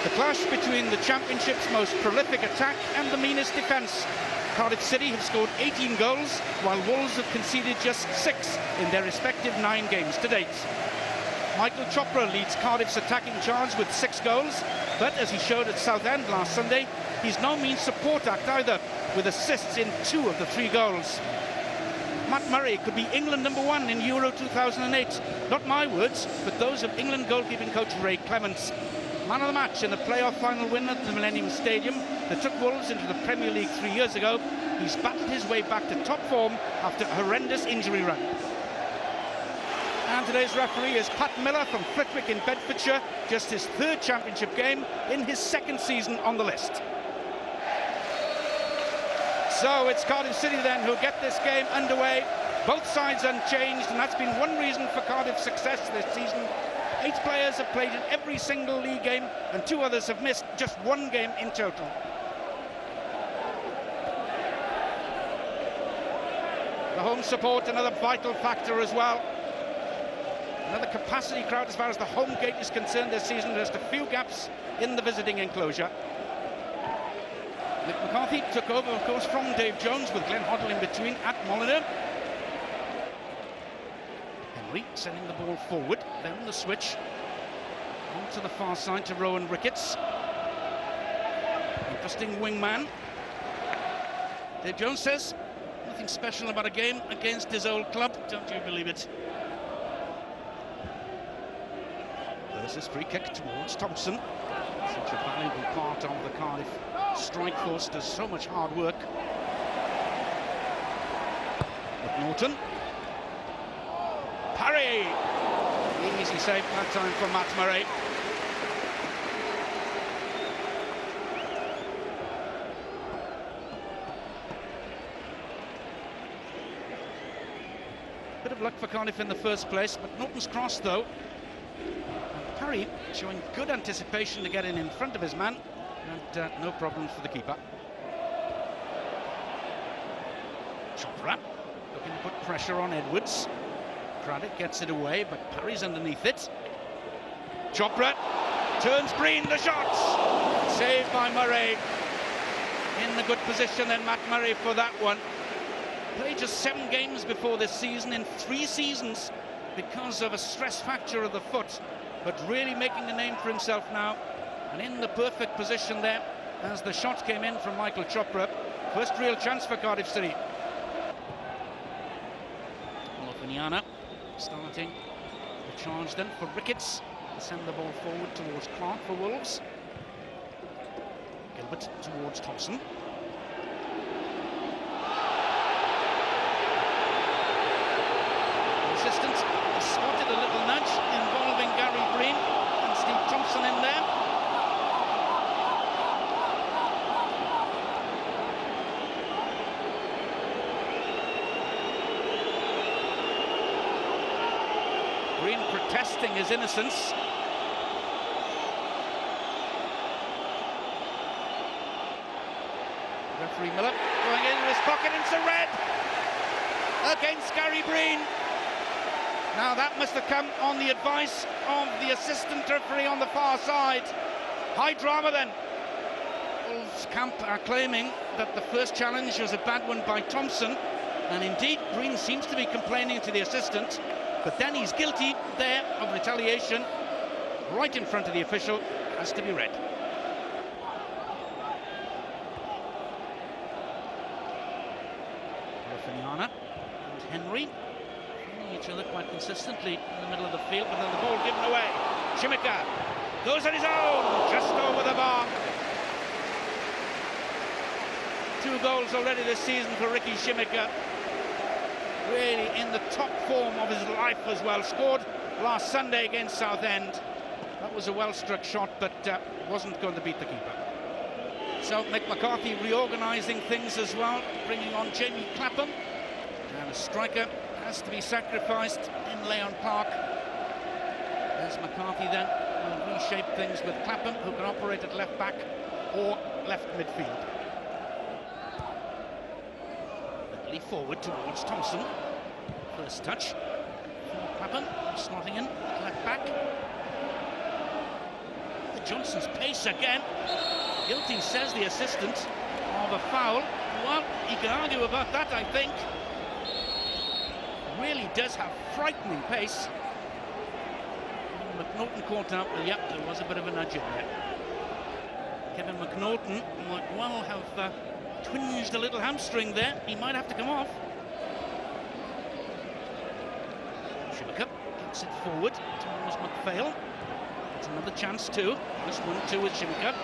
The clash between the Championship's most prolific attack and the meanest defence. Cardiff City have scored 18 goals, while Wolves have conceded just 6 in their respective 9 games to date. Michael Chopra leads Cardiff's attacking charge with 6 goals, but as he showed at Southend last Sunday, he's no mean support act either, with assists in 2 of the 3 goals. Matt Murray could be England #1 in Euro 2008. Not my words, but those of England goalkeeping coach Ray Clements. Man of the match in the playoff final win at the Millennium Stadium that took Wolves into the Premier League 3 years ago, he's battled his way back to top form after a horrendous injury run. And today's referee is Pat Miller from Flitwick in Bedfordshire, just his 3rd Championship game in his 2nd season on the list. So it's Cardiff City then who get this game underway, both sides unchanged, and that's been one reason for Cardiff's success this season. 8 players have played in every single league game, and 2 others have missed just 1 game in total. The home support, another vital factor as well. Another capacity crowd as far as the home gate is concerned this season. There's a few gaps in the visiting enclosure. Mick McCarthy took over, of course, from Dave Jones with Glenn Hoddle in between at Molyneux. Henry sending the ball forward, then the switch onto the far side to Rowan Ricketts. Interesting wingman. Dave Jones says nothing special about a game against his old club. Don't you believe it? There's this free kick towards Thompson. Such a valuable part of the Cardiff strike force, does so much hard work. McNaughton. Parry! Easy save that time from Matt Murray. Bit of luck for Cardiff in the first place, but Norton's cross though. And Parry showing good anticipation to get in front of his man, and no problems for the keeper. Chopra looking to put pressure on Edwards. Craddock gets it away, but Parry's underneath it. Chopra turns Breen, the shots! Saved by Murray. In the good position then, Matt Murray, for that one. Played just 7 games before this season in 3 seasons because of a stress fracture of the foot, but really making a name for himself now, and in the perfect position there as the shot came in from Michael Chopra. First real chance for Cardiff City. Olofiniana starting the charge then for Ricketts to send the ball forward towards Clark for Wolves. Gilbert towards Thompson. The assistant spotted a little nudge involving Gary Breen and Steve Thompson in there. Breen protesting his innocence. Referee Miller going into his pocket, into red against Gary Breen. Now that must have come on the advice of the assistant referee on the far side. High drama then. Wolves camp are claiming that the first challenge was a bad one by Thompson, and indeed Breen seems to be complaining to the assistant, but then he's guilty there of retaliation right in front of the official. Has to be red. Olofiniana and Henry finding each other quite consistently in the middle of the field, but then the ball given away. Shimika goes on his own, just over the bar. 2 goals already this season for Ricky Shimika. Really in the top form of his life as well. Scored last Sunday against Southend. That was a well-struck shot, but wasn't going to beat the keeper. So Mick McCarthy reorganising things as well, bringing on Jamie Clapham. And a striker has to be sacrificed in Leon Clark. There's McCarthy then, will reshape things with Clapham, who can operate at left back or left midfield. Lee forward towards Thompson. First touch for Clapham, slotting in at left back. Johnson's pace again. Guilty, says the assistant, of a foul. Well, he can argue about that, I think. Really does have frightening pace. McNaughton caught out, but yeah, there was a bit of a nudge in there. Kevin McNaughton might well have twinged a little hamstring there. He might have to come off. Shimmick gets it forward towards McPhail. It's another chance too. Just 1-2 with Shimmick.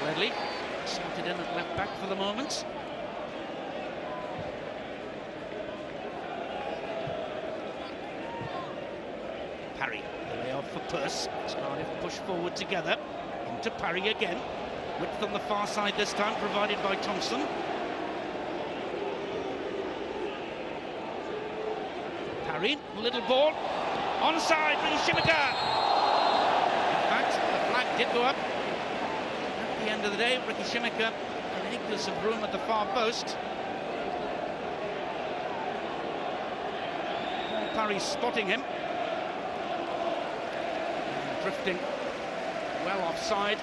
Ledley slotted in at left back for the moment. Parry, the layoff for Pearce. Cardiff push forward together. Into Parry again. Width on the far side this time, provided by Thompson. Parry, little ball. Onside, Ricky Shimmick. In fact, the flag did go up. At the end of the day, Ricky Shimmick an acres of room at the far post. Paul Parry spotting him. Drifting well offside.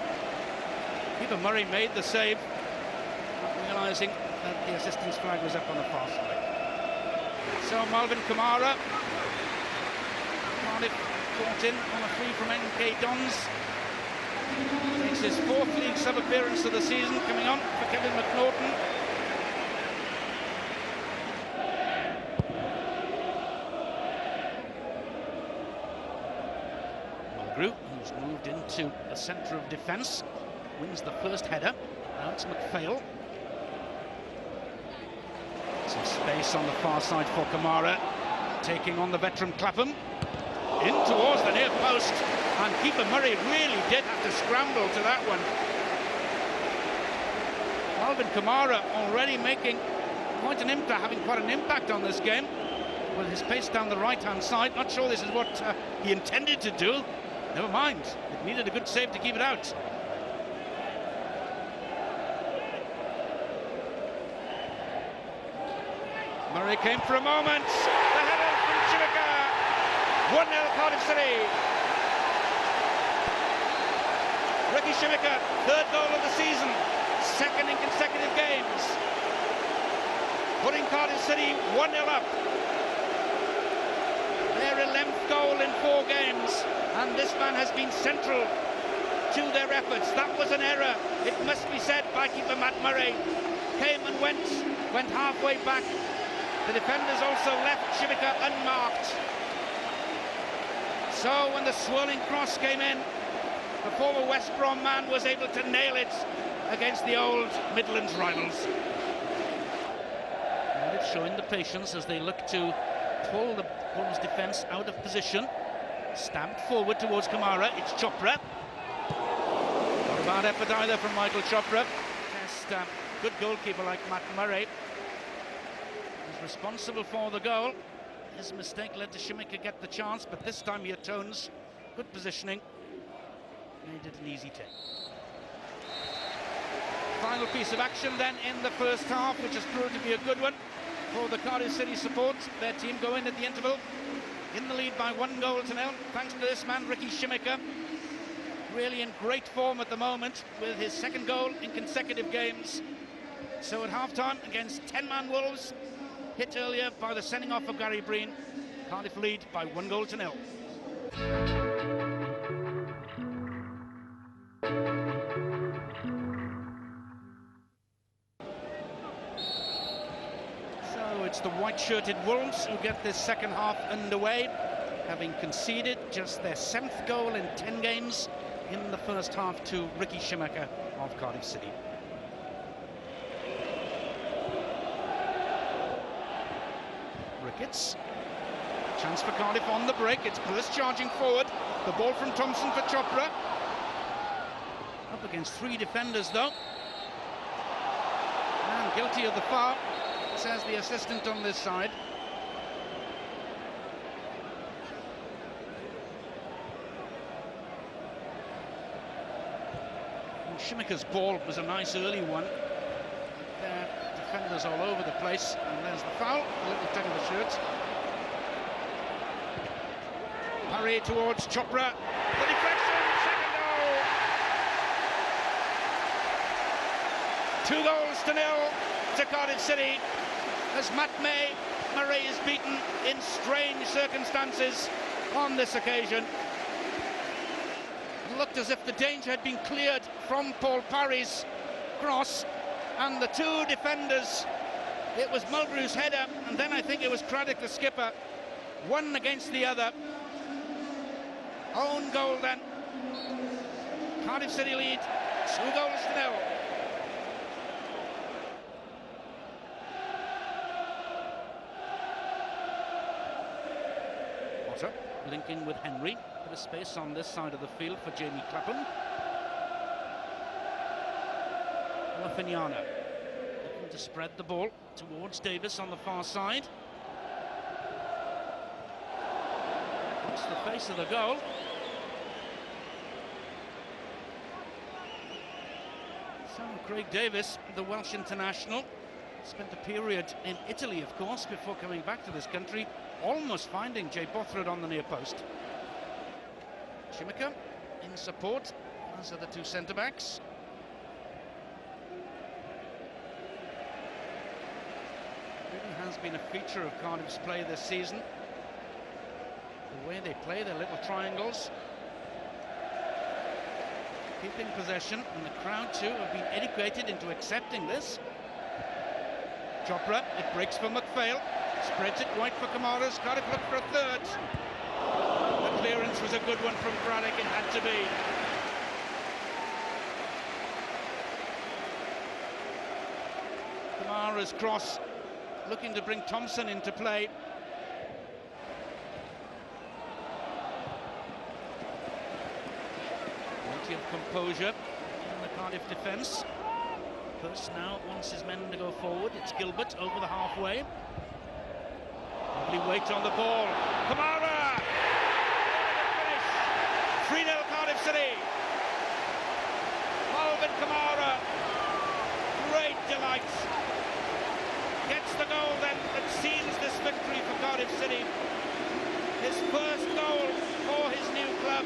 Keeper Murray made the save, not realising that the assistant's flag was up on the far side. So Malvin Kamara, Cardiff caught in on a free from NK Dons. Makes his 4th League sub appearance of the season, coming on for Kevin McNaughton. Mulgrew, who's moved into the centre of defence, wins the first header. Now it's McPhail. Some space on the far side for Kamara, taking on the veteran Clapham. In towards the near post, and keeper Murray really did have to scramble to that one. Malvin Kamara already making quite an impact, having quite an impact on this game with his pace down the right-hand side. Not sure this is what he intended to do. Never mind, it needed a good save to keep it out. Murray came for a moment. The header from Shimmick. 1-0 Cardiff City. Ricky Shimmick, 3rd goal of the season, 2nd in consecutive games, putting Cardiff City 1-0 up. Their 11th goal in 4 games, and this man has been central to their efforts. That was an error, it must be said, by keeper Matt Murray. Came and went halfway back. The defenders also left Shimmick unmarked. So when the swirling cross came in, the former West Brom man was able to nail it against the old Midlands rivals. And it's showing the patience as they look to pull the Wolves' defence out of position. Stabbed forward towards Kamara, it's Chopra. Not a bad effort either from Michael Chopra. Just good goalkeeper like Matt Murray is responsible for the goal. His mistake led to Shimmick get the chance, but this time he atones. Good positioning. Made it an easy take. Final piece of action then in the first half, which has proved to be a good one for the Cardiff City support. Their team go in at the interval in the lead by 1-0, thanks to this man, Ricky Shimmick. Really in great form at the moment with his 2nd goal in consecutive games. So at half-time against 10-man Wolves, hit earlier by the sending off of Gary Breen, Cardiff lead by 1-0. So it's the white-shirted Wolves who get this second half underway, having conceded just their 7th goal in 10 games in the first half to Ricky Shimmick of Cardiff City. Ricketts, chance for Cardiff on the break. It's Pearce charging forward. The ball from Thompson for Chopra. Up against 3 defenders though. And guilty of the foul, says the assistant on this side. And Shimmicker's ball was a nice early one. Defenders all over the place, and there's the foul, a little tug of the shirt. Parry towards Chopra. The deflection, second goal. 2-0 to Cardiff City as Matt Murray is beaten in strange circumstances on this occasion. It looked as if the danger had been cleared from Paul Parry's cross, and the two defenders, it was Mulgrew's header, and then I think it was Craddock, the skipper, one against the other. Own goal then. Cardiff City lead 2-0. Potter linking with Henry. Bit of space on this side of the field for Jamie Clapham. Lafiniana looking to spread the ball towards Davis on the far side. That's the face of the goal. So Craig Davis, the Welsh international, spent a period in Italy, of course, before coming back to this country, almost finding Jay Bothroyd on the near post. Chimika in support, as are the two centre-backs. Really has been a feature of Cardiff's play this season. The way they play their little triangles, keeping possession, and the crowd too have been educated into accepting this. Chopra, it breaks for McPhail, spreads it right for Kamaras. Cardiff look for a third. The clearance was a good one from Craddock, it had to be. Kamaras cross, looking to bring Thompson into play. Plenty of composure in the Cardiff defence. First now wants his men to go forward. It's Gilbert over the halfway. Lovely weight on the ball. Kamara! Finish! 3-0 Cardiff City. Alvin Kamara. Great delight. Gets the goal then that seals this victory for Cardiff City. His first goal for his new club.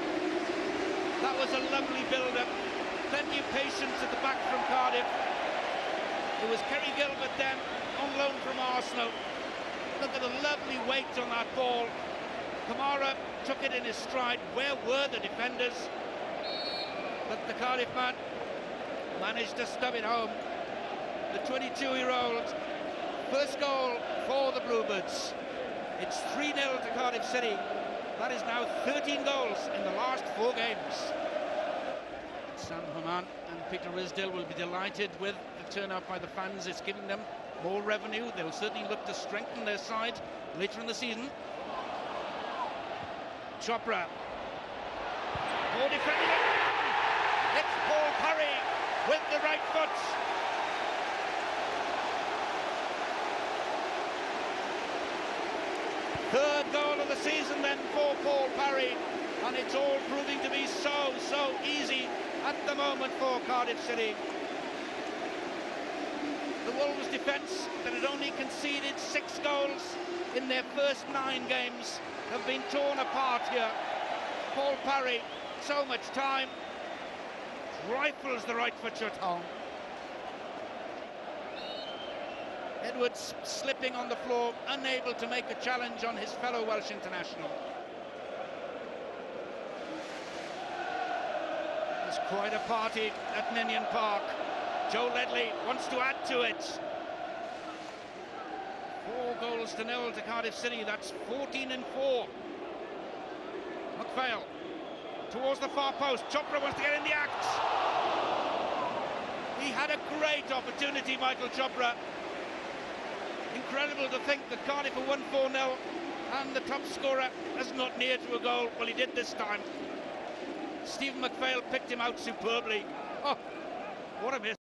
That was a lovely build-up. Plenty of patience at the back from Cardiff. It was Kerry Gilbert then, on loan from Arsenal. Look at the lovely weight on that ball. Kamara took it in his stride. Where were the defenders? But the Cardiff man managed to stub it home. The 22-year-old, first goal for the Bluebirds. It's 3-0 to Cardiff City. That is now 13 goals in the last 4 games. Sam Haman and Peter Risdale will be delighted with the turnout by the fans. It's giving them more revenue. They'll certainly look to strengthen their side later in the season. Chopra. More defending. It's Paul Parry with the right foot. Third goal of the season then for Paul Parry, and it's all proving to be so easy at the moment for Cardiff City. The Wolves defence that had only conceded 6 goals in their first 9 games have been torn apart here. Paul Parry, so much time, rifles the right foot shot home. Edwards slipping on the floor, unable to make a challenge on his fellow Welsh international. There's quite a party at Ninian Park. Joe Ledley wants to add to it. 4-0 to Cardiff City. That's 14-4. McPhail towards the far post. Chopra wants to get in the act. He had a great opportunity, Michael Chopra. Incredible to think that Cardiff have won 4-0 and the top scorer has not near to a goal. Well, he did this time. Stephen McPhail picked him out superbly. Oh, what a miss.